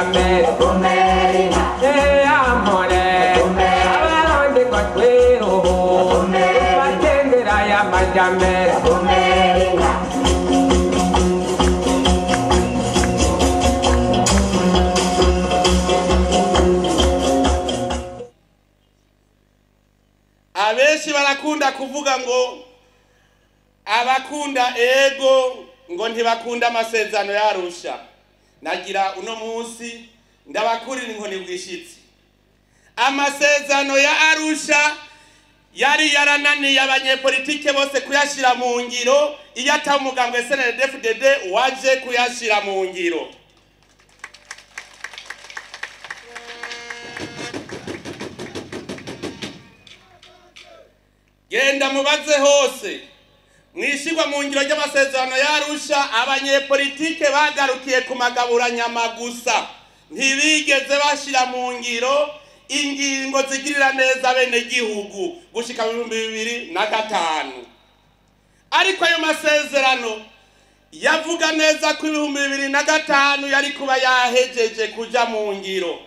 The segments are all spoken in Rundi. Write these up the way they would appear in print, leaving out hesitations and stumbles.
majambere amore abarundi ngo twiruhure batembera ya majambere abenshi barakunda kuvuga ngo abakunda ego ngo ntibakunda amasezerano yarusha. Nagira uno munsi ndabakurira inkoni bwishitsi. Amasezerano ya Arusha yari yarananiye abanyepolitike bose kuyashira mu ngiro, iyo atamugambwe CNDD-FDD waje kuyashira mu ngiro. Genda mubaze hose mwishigwa mu ngiro ry'amasezerano yarusha, abanyepolitike bagarukiye ku magaburanyama gusa, ntibigeze bashira mu ngiro ingingo zigirira neza bene gihugu gushika 2005. Ariko ayo masezerano yavuga neza ko 2005 yari kuba yahejeje kuja mu ngiro.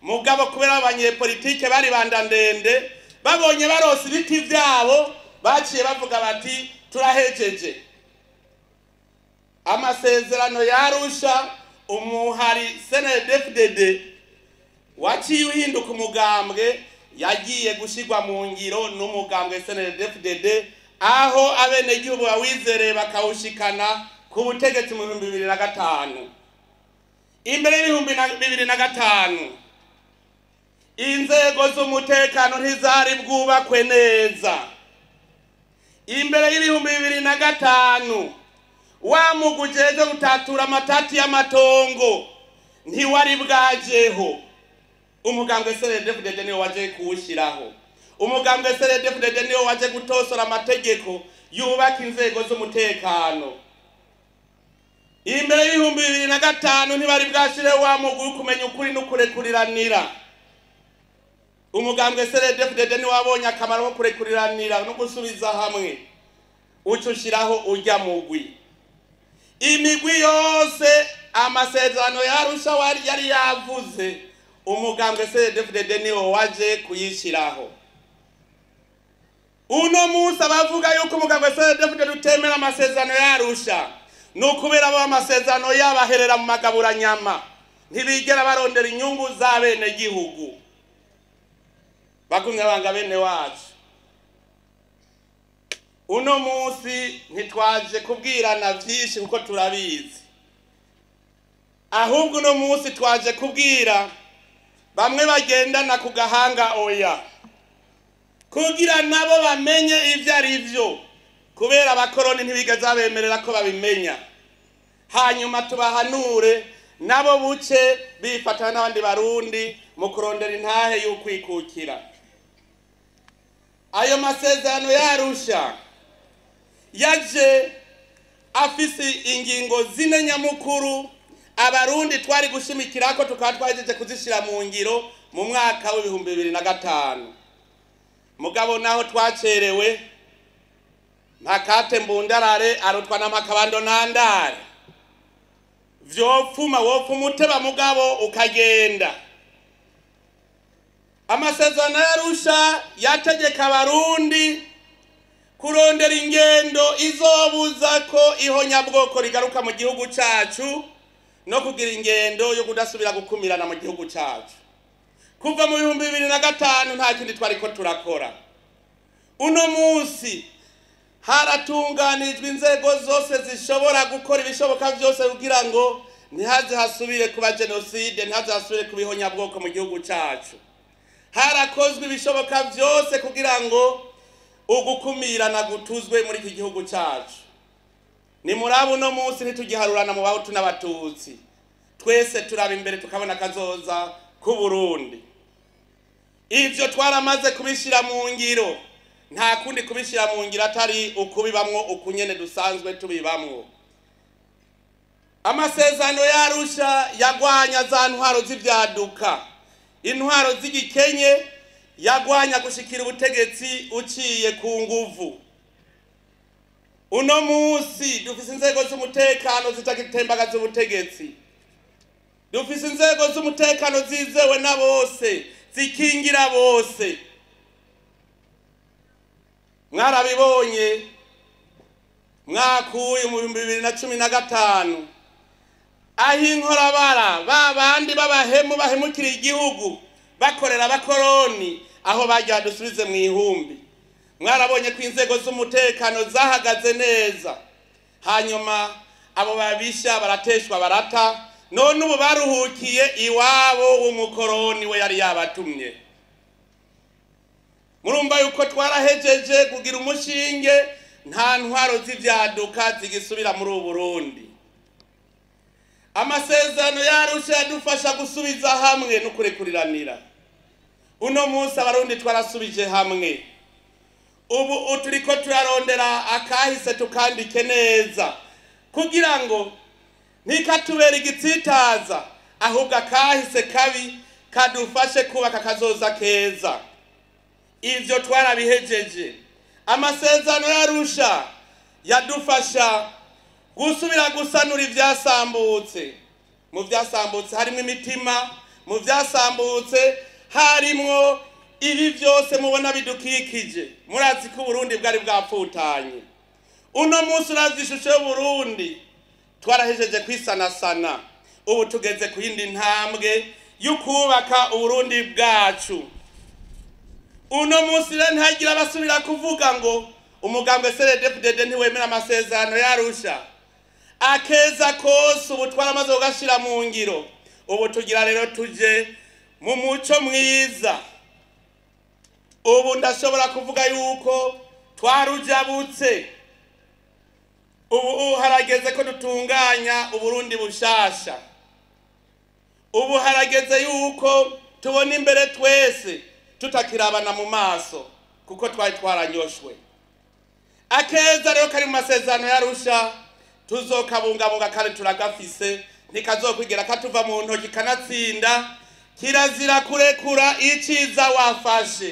Mugabo kubera abanyepolitike bari bandandende, babonye barose ibiti vyabo, baciye bavuga bati turahejeje. Amasezerano yarusha umuhari CNDD-FDD waciye uhinduka umugambwe, yagiye gushigwa mu ngiro n'umugambwe CNDD-FDD, aho abene gihugu bawizere bakawushikana ku butegetsi mu 2005. Imbere y'2005 inzego z'umutekano ntizari bwubakwe neza. Imbere y'2005 wa mugujeje gutatura amatati y'amatongo ntiwari bwajeho. Umugambwe CNDD-FDD niwe waje kuwushiraho. Umugambwe CNDD-FDD niwe waje gutosora amategeko yubaka inzego z'umutekano. Imbere y'2005 ntibari bwashireho wa mugu kumenya ukuri n'ukurekuriranira. Umugambwe CNDD-FDD ni wabonye akamaro ko kurekuriranira no gusubiza hamwe, ucushiraho urya mugwi. Imigwi yose amasezerano yarusha yari yavuze, umugambwe CNDD-FDD ni waje kuyishiraho. Uno munsi abavuga yuko umugambwe CNDD-FDD utemera amasezerano yarusha, nukubera abo amasezerano yabaherera mu magaburanyama, ntibigera barondera inyungu za bene gihugu. Bakumwe banga bene wacu, uno munsi ntitwaje kubwirana vyinshi kuko turabizi, ahubwo uno munsi twaje kubwira bamwe bagendana ku gahanga oya, kugira nabo bamenye ivyo ari vyo, kubera abakoroni ntibigeze abemerera ko babimenya. Hanyuma tubahanure nabo buce bifatana n'abandi barundi mu kurondera intahe y'ukwikukira. Ayo masezerano yarusha yaje afisi ingingo zine nyamukuru abarundi twari gushimikirako tukaba twajeje kuzishira mu ngiro mu mwaka wa 2005. Mugabo naho twacerewe, Ntakate Mbundarare arutwa n'amakabando nandare. Vyopfuma wopfuma uteba mugabo ukagenda. Amasezerano yarusha yategeka abarundi kurondera ingendo izobuza ko ihonyabwoko rigaruka mu gihugu cacu, no kugira ingendo yo kudasubira gukumirana mu gihugu cacu. Kuva mu 2005 nta kindi twariko turakora. Uno munsi haratunganijwe inzego zose zishobora gukora ibishoboka vyose kugira ngo ntihaze hasubire kuba genocide, ntihaze hasubire kuba ihonyabwoko mu gihugu cacu. Harakozwe ibishoboka vyose kugira ngo ugukumirana gutuzwe muri iki gihugu cacu. Ni murabu no munsi ntitugiharurana mu bahutu n'abatutsi, twese turaba imbere tukabona kazoza ku Burundi. Ivyo twaramaze kubishira mu ngiro, nta kundi kubishira mu ngiro atari ukubibamwo ukunyene dusanzwe tubibamwo. Amasezerano yarusha yagwanya za ntwaro z'ivyaduka, intwaro z'igikenye, yagwanya gushikira ubutegetsi uciye ku nguvu. Uno munsi dufise inzego z'umutekano zitakitembagaza ubutegetsi. dufise inzego z'umutekano zizewe na bose zikingira bose. Mwarabibonye mwakuye mu 2015 aho inkorabara babandi babahemu bahemukira igihugu bakorera abakoroni aho bajya dusubize mu ihumbi. Mwarabonye ko inzego z'umutekano zahagaze neza, hanyuma abo babisha barateshwa barata, none ubu baruhukiye iwabo w'umukoroni we yari yabatumye. Murumva yuko twarahejeje kugira umushinge, nta ntwaro z'ivyaduka zigisubira muri Burundi. Amasezerano yarusha yadufasha gusubiza hamwe no kurekuriranira. Uno munsi abarundi twarasubije hamwe. Ubu turiko turarondera akahise tukandike neza kugira ngo ntikatubera igitsitaza, ahubwo akahise kabi kadufashe kubaka kazoza keza. Ivyo twarabihejeje. Amasezerano yarusha yadufasha gusubira gusanura ivyasambutse. Mu vyasambutse harimo imitima, mu vyasambutse harimo ibi vyose mubona bidukikije. Murazi ko Burundi bwari bwapfutanye. Uno munsi urazi ishusho y'Uburundi twarahejeje kwisanasana. Ubu tugeze ku yindi ntambwe y'ukubaka Uburundi bwacu. Uno munsi rero ntagira basubira kuvuga ngo umugambwe CNDD-FDD ntiwemera amasezerano yarusha. Akeza kose ubu twaramaze kugashira mu ngiro. Ubu tugira rero tuje mu muco mwiza. Ubu ndashobora kuvuga yuko twarujabutse. Ubu harageze ko dutunganya Uburundi bushasha. Ubu harageze yuko tubona imbere twese tutakirabana mu maso kuko twari twaranyoshwe. Akeza rero kari mu masezerano yarusha tuzokabungabunga kandi turagafise, ntikazokwigira katuva mu ntoki kanatsinda. Kirazira kurekura iciza wafashe.